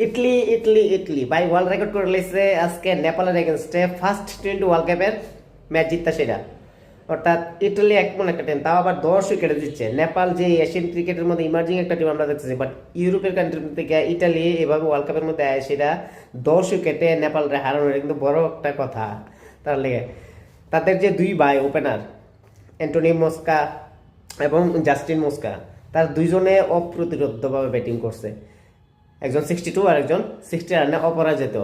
Italy Italy Italy ভাই world record করে লেছে আজকে নেপালের এগেনস্টে ফার্স্ট টি20 ওয়ার্ল্ড কাপের ম্যাচ জিততা সেটা। অর্থাৎ ইটালি এমন একটা টিম, তাও আবার 10 উইকেটে দিচ্ছে। নেপাল যে এশিয়ান ক্রিকেটের মধ্যে ইমার্জিং একটা টিম আমরা দেখতেছি, বাট ইউরোপের কান্ট্রি থেকে ইটালি এভাবে ওয়ার্ল্ড কাপের মধ্যে আয় সেটা 10 উইকেটে নেপালরে হারানো, এটা কিন্তু বড় একটা কথা। তার লেগে তাদের যে দুই ভাই ওপেনার অ্যান্টনি মস্কা এবং জাস্টিন মস্কা, তার দুইজনে অপ্রতিরোধ্যভাবে ব্যাটিং করছে। একজন 62 আর একজন 60 রানে অপরাজিত,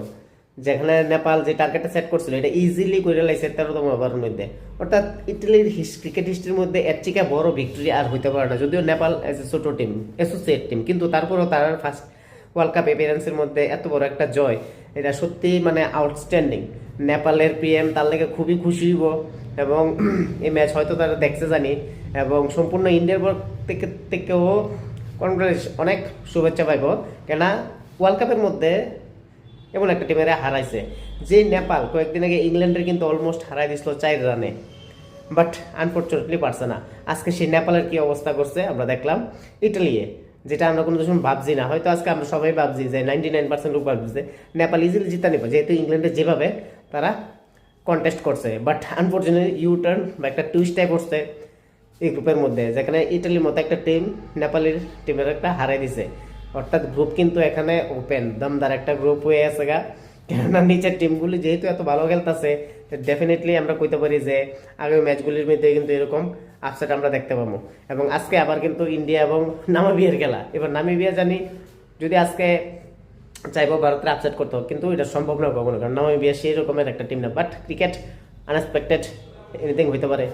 যেখানে নেপাল যে টার্গেটটা সেট করছিল এটা ইজিলি করে লাইছে 13তম ওভারের মধ্যে। অর্থাৎ ইটালির ক্রিকেট হিস্ট্রির মধ্যে এর থেকে বড় ভিক্টরি আর হইতে পারে না। যদিও নেপাল এজ এ ছোট টিম, অ্যাসোসিয়েট টিম, কিন্তু তারপরেও তার ফার্স্ট ওয়ার্ল্ড কাপ অ্যাপিয়ারেন্সের মধ্যে এত বড় একটা জয়, এটা সত্যি মানে আউটস্ট্যান্ডিং। নেপালের পিএম তার লেগে খুবই খুশি হইব, এবং এই ম্যাচ হয়তো তারা দেখতে জানি, এবং সম্পূর্ণ ইন্ডিয়ার থেকেও কনগ্রেস অনেক শুভেচ্ছা পাইব। কেননা ওয়ার্ল্ড কাপের মধ্যে এমন একটা টিমের হারাইছে, যে নেপাল কয়েকদিন আগে ইংল্যান্ডের কিন্তু অলমোস্ট হারাই দিছিল 4 রানে, বাট আনফর্চুনেটলি পারছে না। আজকে সেই নেপালের কি অবস্থা করছে আমরা দেখলাম ইটালিয়ে, যেটা আমরা কোনো সময় ভাবছি না। হয়তো আজকে আমরা সবাই ভাবছি যে 99% লোক ভাবছে নেপাল ইজিলি জিতা নিবে, যেহেতু ইংল্যান্ডে যেভাবে তারা কন্টেস্ট করছে। বাট আনফর্চুনেটলি ইউ টার্ন বা একটা টুইস্টাই করছে এই গ্রুপের মধ্যে, যেখানে ইটালির মতো একটা টিম নেপালের টিমের একটা হারাই দিছে। অর্থাৎ গ্রুপ কিন্তু এখানে ওপেন দমদার একটা গ্রুপ হয়ে আছে গা। কেননা নিচের টিমগুলি যেহেতু এত ভালো খেলতেছে, ডেফিনেটলি আমরা কইতে পারি যে আগামী ম্যাচগুলির মধ্যে কিন্তু এরকম আপসেট আমরা দেখতে পাবো। এবং আজকে আবার কিন্তু ইন্ডিয়া এবং নামিবিয়ার খেলা। এবার নামিবিয়া জানি যদি আজকে চাইবো ভারতের আপসেট করতে হবে, কিন্তু এটা সম্ভব না কখনো, কারণ নামিবিয়া সেই রকমের একটা টিম না। বাট ক্রিকেট আনএক্সপেক্টেড, এনিথিং হইতে পারে।